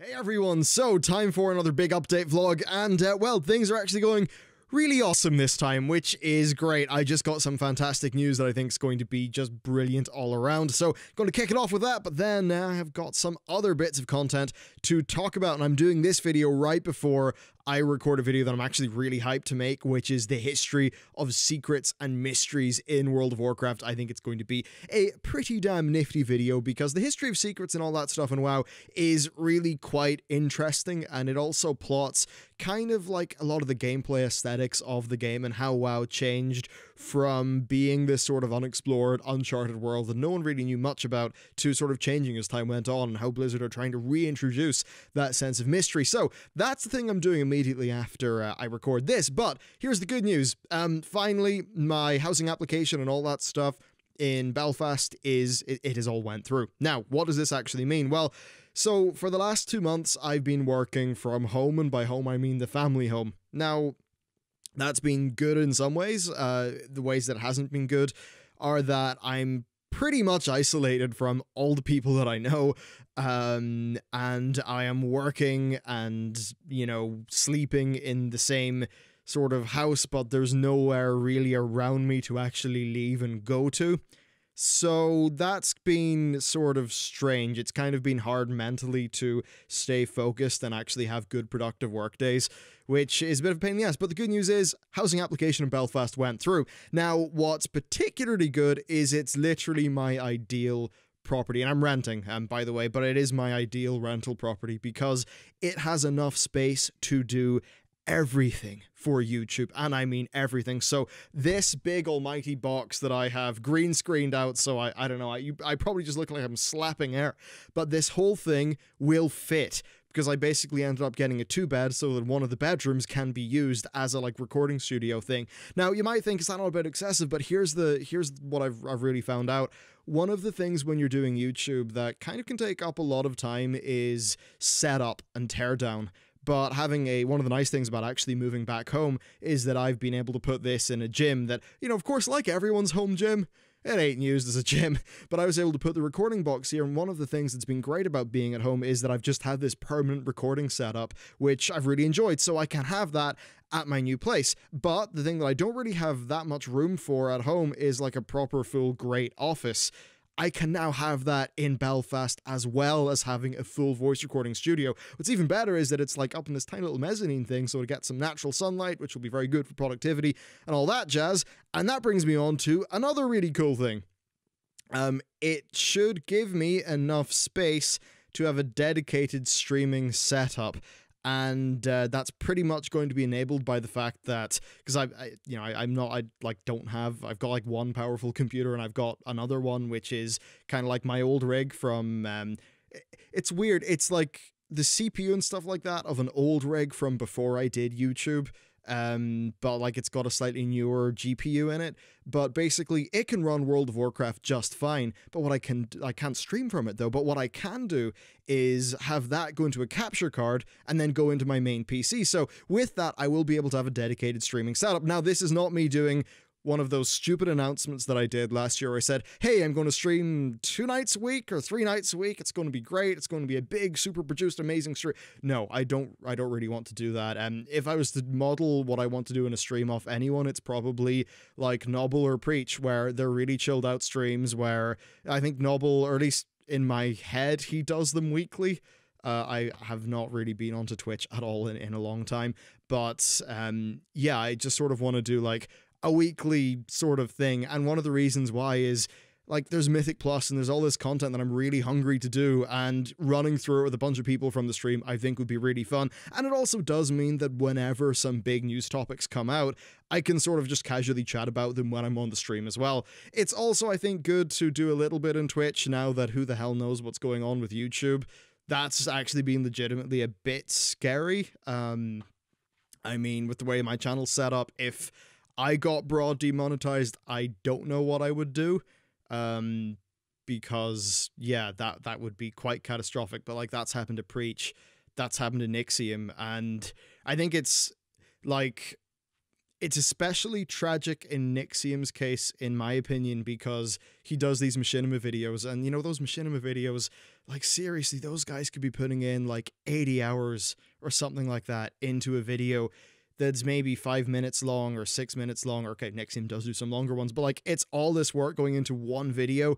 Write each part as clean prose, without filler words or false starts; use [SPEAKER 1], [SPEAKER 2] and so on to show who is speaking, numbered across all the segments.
[SPEAKER 1] Hey everyone, so time for another big update vlog, and well, things are actually going really awesome this time, which is great. I just got some fantastic news that I think is going to be just brilliant all around, so going to kick it off with that, but then I have got some other bits of content to talk about, and I'm doing this video right before I record a video that I'm actually really hyped to make, which is the history of secrets and mysteries in World of Warcraft. I think it's going to be a pretty damn nifty video because the history of secrets and all that stuff in WoW is really quite interesting, and it also plots kind of like a lot of the gameplay aesthetics of the game and how WoW changed from being this sort of unexplored, uncharted world that no one really knew much about to sort of changing as time went on, and how Blizzard are trying to reintroduce that sense of mystery. So that's the thing I'm doing immediately after I record this, but here's the good news. Finally, my housing application and all that stuff in Belfast it has all went through. Now, what does this actually mean? Well, so for the last 2 months, I've been working from home, and by home I mean the family home. Now, that's been good in some ways. The ways that it hasn't been good are that I'm pretty much isolated from all the people that I know, and I am working and, you know, sleeping in the same sort of house, but there's nowhere really around me to actually leave and go to. So that's been sort of strange. It's kind of been hard mentally to stay focused and actually have good productive work days, which is a bit of a pain in the ass. But the good news is housing application in Belfast went through. Now, what's particularly good is it's literally my ideal property, and I'm renting, by the way, but it is my ideal rental property because it has enough space to do everything for YouTube, and I mean everything. So this big almighty box that I have green screened out, so I don't know, I probably just look like I'm slapping air, but this whole thing will fit because I basically ended up getting a 2-bed so that one of the bedrooms can be used as a like recording studio thing. Now you might think, is that not a bit excessive? But here's what I've really found out. One of the things when you're doing YouTube that kind of can take up a lot of time is setup and teardown. But having one of the nice things about actually moving back home is that I've been able to put this in a gym that, you know, of course, like everyone's home gym, it ain't used as a gym, but I was able to put the recording box here, and one of the things that's been great about being at home is that I've just had this permanent recording setup, which I've really enjoyed, so I can have that at my new place. But the thing that I don't really have that much room for at home is like a proper full great office. I can now have that in Belfast as well as having a full voice recording studio. What's even better is that it's like up in this tiny little mezzanine thing, so it gets some natural sunlight, which will be very good for productivity and all that jazz. And that brings me on to another really cool thing. It should give me enough space to have a dedicated streaming setup. And that's pretty much going to be enabled by the fact that, because I've got like one powerful computer, and I've got another one which is kind of like my old rig from, it's weird, it's like the CPU and stuff like that of an old rig from before I did YouTube. But like it's got a slightly newer GPU in it, but basically it can run World of Warcraft just fine. But what I can't stream from it though, but what I can do is have that go into a capture card and then go into my main PC. So with that, I will be able to have a dedicated streaming setup. Now, this is not me doing one of those stupid announcements that I did last year where I said, hey, I'm going to stream 2 nights a week or 3 nights a week. It's going to be great. It's going to be a big, super produced, amazing stream. No, I don't really want to do that. And if I was to model what I want to do in a stream off anyone, it's probably like Nobble or Preach, where they're really chilled out streams where I think Nobble, or at least in my head, he does them weekly. I have not really been onto Twitch at all in a long time. But yeah, I just sort of want to do like a weekly sort of thing, and one of the reasons why is like there's Mythic Plus and there's all this content that I'm really hungry to do, and running through it with a bunch of people from the stream I think would be really fun. And it also does mean that whenever some big news topics come out, I can sort of just casually chat about them when I'm on the stream as well. It's also, I think, good to do a little bit on Twitch now that who the hell knows what's going on with YouTube. That's actually been legitimately a bit scary. I mean, with the way my channel's set up, if I got broad demonetized, I don't know what I would do, because yeah, that would be quite catastrophic. But like, that's happened to Preach, that's happened to Nixium, and I think it's like it's especially tragic in Nixium's case, in my opinion, because he does these machinima videos, and you know, those machinima videos, like seriously, those guys could be putting in like 80 hours or something like that into a video that's maybe 5 minutes long or 6 minutes long. Okay, Nixium does do some longer ones, but like it's all this work going into one video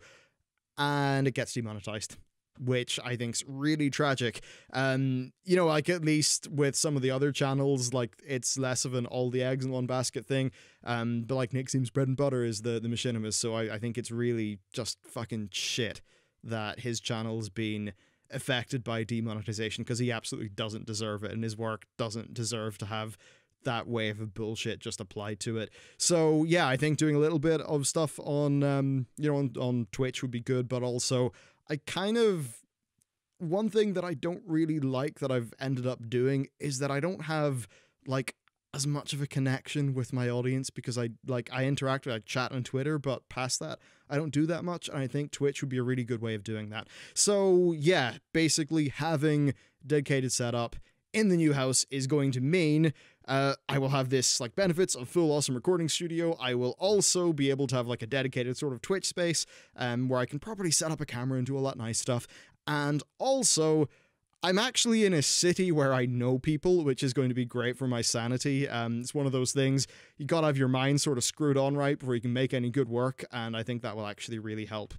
[SPEAKER 1] and it gets demonetized, which I think's really tragic. You know, like at least with some of the other channels, like it's less of an all the eggs in one basket thing. But like Nixium's bread and butter is the machinimas, so I think it's really just fucking shit that his channel's been affected by demonetization, because he absolutely doesn't deserve it, and his work doesn't deserve to have that wave of bullshit just applied to it. So yeah, I think doing a little bit of stuff on you know, on Twitch would be good, but also I kind of, one thing that I don't really like that I've ended up doing is that I don't have like as much of a connection with my audience, because I interact with, like, chat on Twitter, but past that I don't do that much, and I think Twitch would be a really good way of doing that. So yeah, basically having dedicated setup in the new house is going to mean I will have this like benefits of full awesome recording studio. I will also be able to have like a dedicated sort of Twitch space where I can properly set up a camera and do all that nice stuff. And also, I'm actually in a city where I know people, which is going to be great for my sanity. It's one of those things, you gotta have your mind sort of screwed on right before you can make any good work, and I think that will actually really help.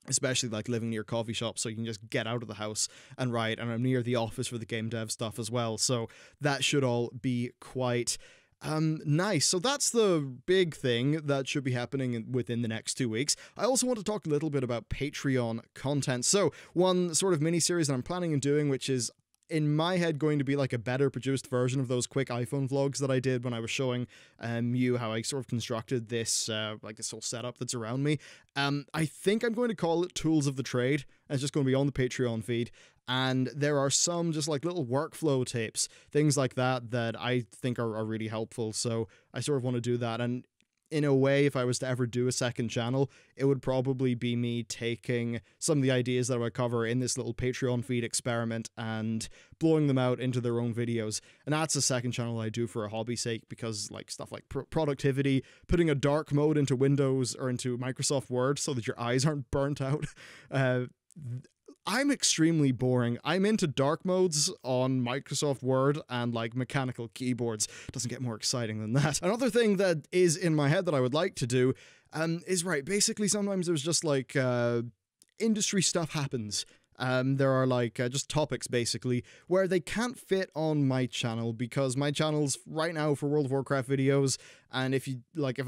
[SPEAKER 1] Especially like living near coffee shops, so you can just get out of the house and write, and I'm near the office for the game dev stuff as well, so that should all be quite nice. So that's the big thing that should be happening within the next 2 weeks. I also want to talk a little bit about Patreon content. So one sort of mini series that I'm planning on doing, which is in my head going to be like a better produced version of those quick iPhone vlogs that I did when I was showing you how I sort of constructed this like this whole setup that's around me. I think I'm going to call it Tools of the Trade. It's just going to be on the Patreon feed, and there are some just like little workflow tips, things like that, that I think are really helpful. So I sort of want to do that, and in a way, if I was to ever do a second channel, it would probably be me taking some of the ideas that I would cover in this little Patreon feed experiment and blowing them out into their own videos. And that's a second channel I do for a hobby sake, because like stuff like productivity, putting a dark mode into Windows or into Microsoft Word so that your eyes aren't burnt out. I'm extremely boring. I'm into dark modes on Microsoft Word and like mechanical keyboards. Doesn't get more exciting than that. Another thing that is in my head that I would like to do is, right, basically sometimes there's just like industry stuff happens. There are like just topics basically where they can't fit on my channel, because my channel's right now for World of Warcraft videos, and if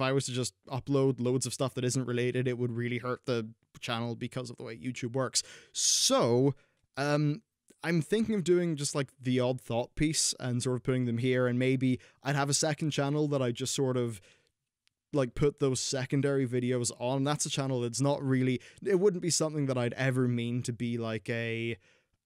[SPEAKER 1] I was to just upload loads of stuff that isn't related, it would really hurt the channel because of the way YouTube works. So I'm thinking of doing just like the odd thought piece and sort of putting them here, and maybe I'd have a second channel that I just sort of like put those secondary videos on. That's a channel that's not really, it wouldn't be something that I'd ever mean to be like a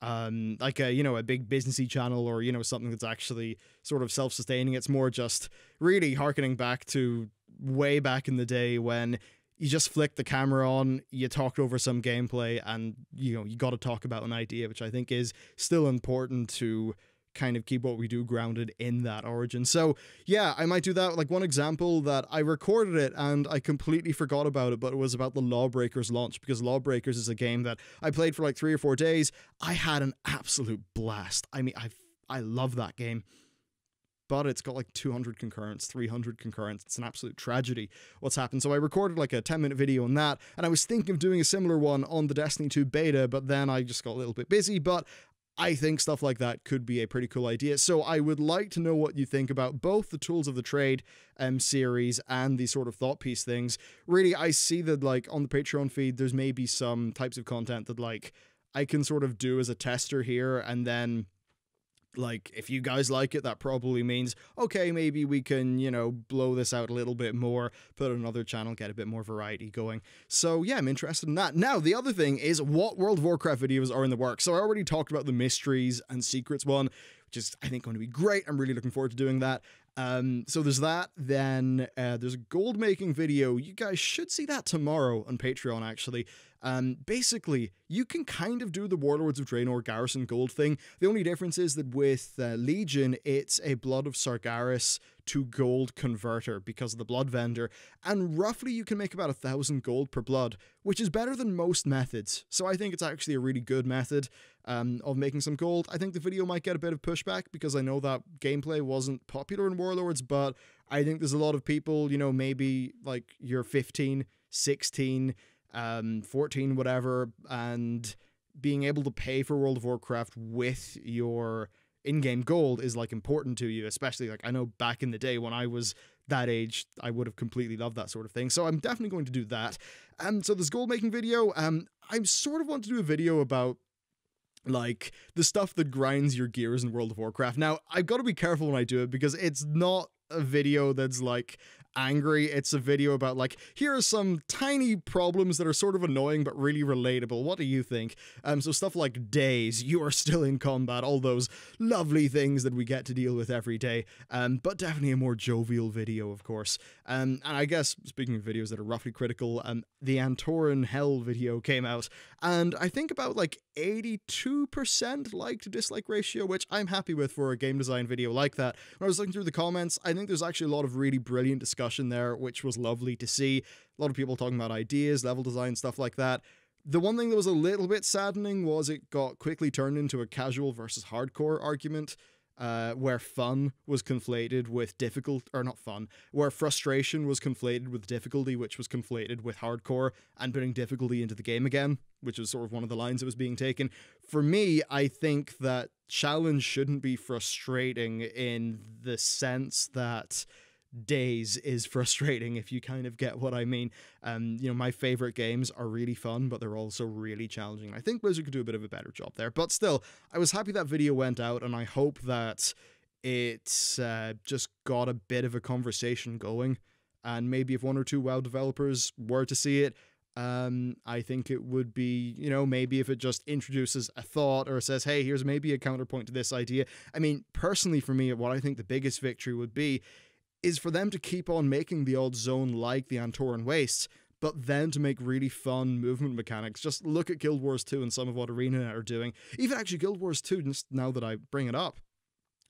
[SPEAKER 1] you know, a big businessy channel, or you know, something that's actually sort of self-sustaining. It's more just really harkening back to way back in the day when you just flicked the camera on, you talked over some gameplay, and you know, you got to talk about an idea, which I think is still important to kind of keep what we do grounded in that origin. So yeah, I might do that. Like one example that I recorded it and I completely forgot about it, but it was about the Lawbreakers launch, because Lawbreakers is a game that I played for like 3 or 4 days. I had an absolute blast. I mean, I love that game, but it's got like 200 concurrents, 300 concurrents. It's an absolute tragedy what's happened. So I recorded like a 10-minute video on that, and I was thinking of doing a similar one on the Destiny 2 beta, but then I just got a little bit busy. But I think stuff like that could be a pretty cool idea. So I would like to know what you think about both the Tools of the Trade series and the sort of thought piece things. Really, I see that like on the Patreon feed, there's maybe some types of content that like I can sort of do as a tester here, and then like if you guys like it, that probably means, okay, maybe we can, you know, blow this out a little bit more, put another channel, get a bit more variety going. So yeah, I'm interested in that. Now, the other thing is what World of Warcraft videos are in the works. So I already talked about the Mysteries and Secrets one, which is, I think, going to be great. I'm really looking forward to doing that. So there's that. Then there's a gold making video. You guys should see that tomorrow on Patreon, actually. Basically, you can kind of do the Warlords of Draenor Garrison gold thing. The only difference is that with Legion, it's a Blood of Sargeras to gold converter because of the blood vendor, and roughly you can make about 1,000 gold per blood, which is better than most methods. So I think it's actually a really good method of making some gold. I think the video might get a bit of pushback because I know that gameplay wasn't popular in Warlords, but I think there's a lot of people, you know, maybe like you're 15, 16, 14, whatever, and being able to pay for World of Warcraft with your in-game gold is like important to you, especially like I know back in the day when I was that age, I would have completely loved that sort of thing. So I'm definitely going to do that. So this gold making video, I sort of want to do a video about like the stuff that grinds your gears in World of Warcraft. Now, I've got to be careful when I do it because it's not a video that's like angry. It's a video about like, here are some tiny problems that are sort of annoying but really relatable. What do you think? So stuff like days, you are still in combat, all those lovely things that we get to deal with every day. But definitely a more jovial video, of course. And I guess, speaking of videos that are roughly critical, the Antoran Hell video came out, and I think about like 82% like to dislike ratio, which I'm happy with for a game design video like that. When I was looking through the comments, I think there's actually a lot of really brilliant discussion there, which was lovely to see. A lot of people talking about ideas, level design, stuff like that. The one thing that was a little bit saddening was it got quickly turned into a casual versus hardcore argument, where fun was conflated with where frustration was conflated with difficulty, which was conflated with hardcore, and putting difficulty into the game again, which was sort of one of the lines that was being taken. For me, I think that challenge shouldn't be frustrating in the sense that days is frustrating, if you kind of get what I mean. You know, my favorite games are really fun, but they're also really challenging. I think Blizzard could do a bit of a better job there, but still, I was happy that video went out, and I hope that it's just got a bit of a conversation going, and maybe if one or two WoW developers were to see it, I think it would be, you know, maybe if it just introduces a thought or says, hey, here's maybe a counterpoint to this idea. I mean, personally for me, what I think the biggest victory would be is for them to keep on making the odd zone like the Antoran Wastes, but then to make really fun movement mechanics. Just look at Guild Wars 2 and some of what ArenaNet are doing. Even actually Guild Wars 2, just now that I bring it up,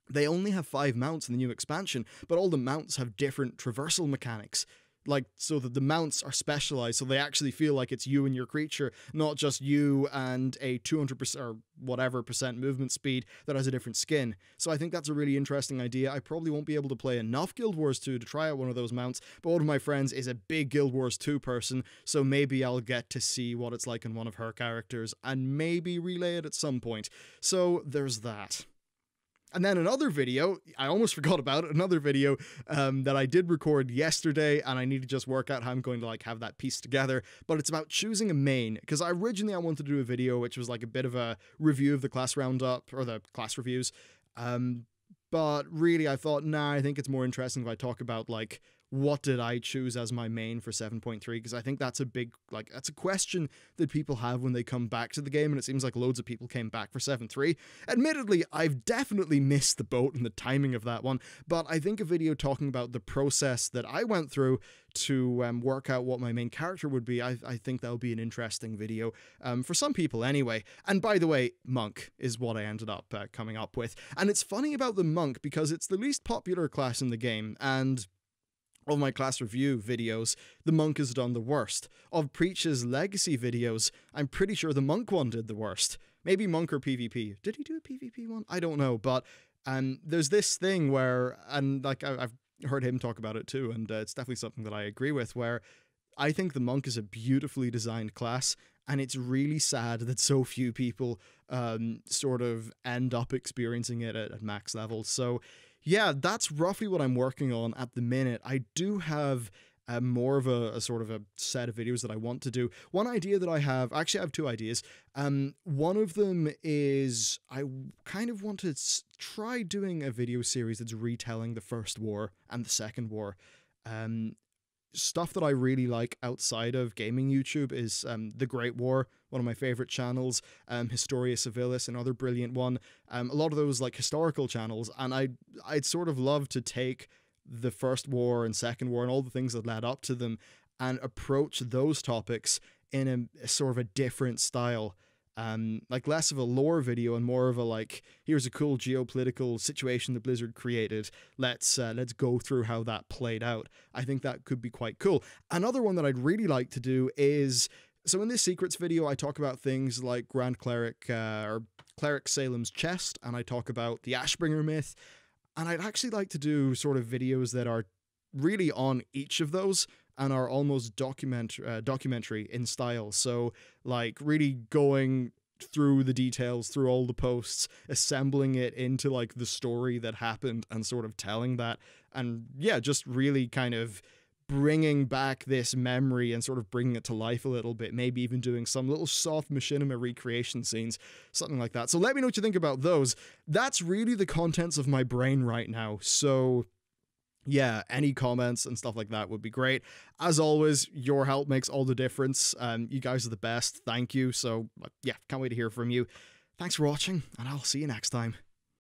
[SPEAKER 1] they only have 5 mounts in the new expansion, but all the mounts have different traversal mechanics. Like, so that the mounts are specialized, so they actually feel like it's you and your creature, not just you and a 200% or whatever percent movement speed that has a different skin. So I think that's a really interesting idea. I probably won't be able to play enough Guild Wars 2 to try out one of those mounts, but one of my friends is a big Guild Wars 2 person, so maybe I'll get to see what it's like in one of her characters, and maybe relay it at some point. So there's that. And then another video, I almost forgot about it, another video that I did record yesterday, and I need to just work out how I'm going to like have that piece together, but it's about choosing a main, because originally I wanted to do a video which was like a bit of a review of the class roundup, or the class reviews, but really I thought, nah, I think it's more interesting if I talk about like, what did I choose as my main for 7.3? Because I think that's a big, like, that's a question that people have when they come back to the game, and it seems like loads of people came back for 7.3. Admittedly, I've definitely missed the boat in the timing of that one, but I think a video talking about the process that I went through to work out what my main character would be, I think that would be an interesting video, for some people anyway. And by the way, Monk is what I ended up coming up with. And it's funny about the Monk, because it's the least popular class in the game, and of my class review videos, the Monk has done the worst. Of Preach's legacy videos, I'm pretty sure the Monk one did the worst. Maybe Monk or PvP. Did he do a PvP one? I don't know, but there's this thing where, and like I've heard him talk about it too, and it's definitely something that I agree with, where I think the Monk is a beautifully designed class, and it's really sad that so few people sort of end up experiencing it at max level. So yeah, that's roughly what I'm working on at the minute. I do have more of a sort of a set of videos that I want to do. One idea that I have, actually I have 2 ideas. One of them is I kind of want to try doing a video series that's retelling the First War and the Second War. Stuff that I really like outside of gaming YouTube is the Great War, one of my favorite channels, Historia Civilis, another brilliant one. A lot of those like historical channels, and I'd sort of love to take the First War and Second War and all the things that led up to them and approach those topics in a sort of a different style. Like less of a lore video and more of a like, here's a cool geopolitical situation that Blizzard created. Let's go through how that played out. I think that could be quite cool. Another one that I'd really like to do is, so in this secrets video, I talk about things like Grand Cleric or Cleric Salem's Chest, and I talk about the Ashbringer myth. And I'd actually like to do sort of videos that are really on each of those and are almost documentary in style. So like really going through the details, through all the posts, assembling it into like the story that happened and sort of telling that. And yeah, just really kind of bringing back this memory and sort of bringing it to life a little bit, maybe even doing some little soft machinima recreation scenes, something like that. So let me know what you think about those. That's really the contents of my brain right now. So yeah, any comments and stuff like that would be great. As always, your help makes all the difference. You guys are the best. Thank you. So yeah, can't wait to hear from you. Thanks for watching, and I'll see you next time.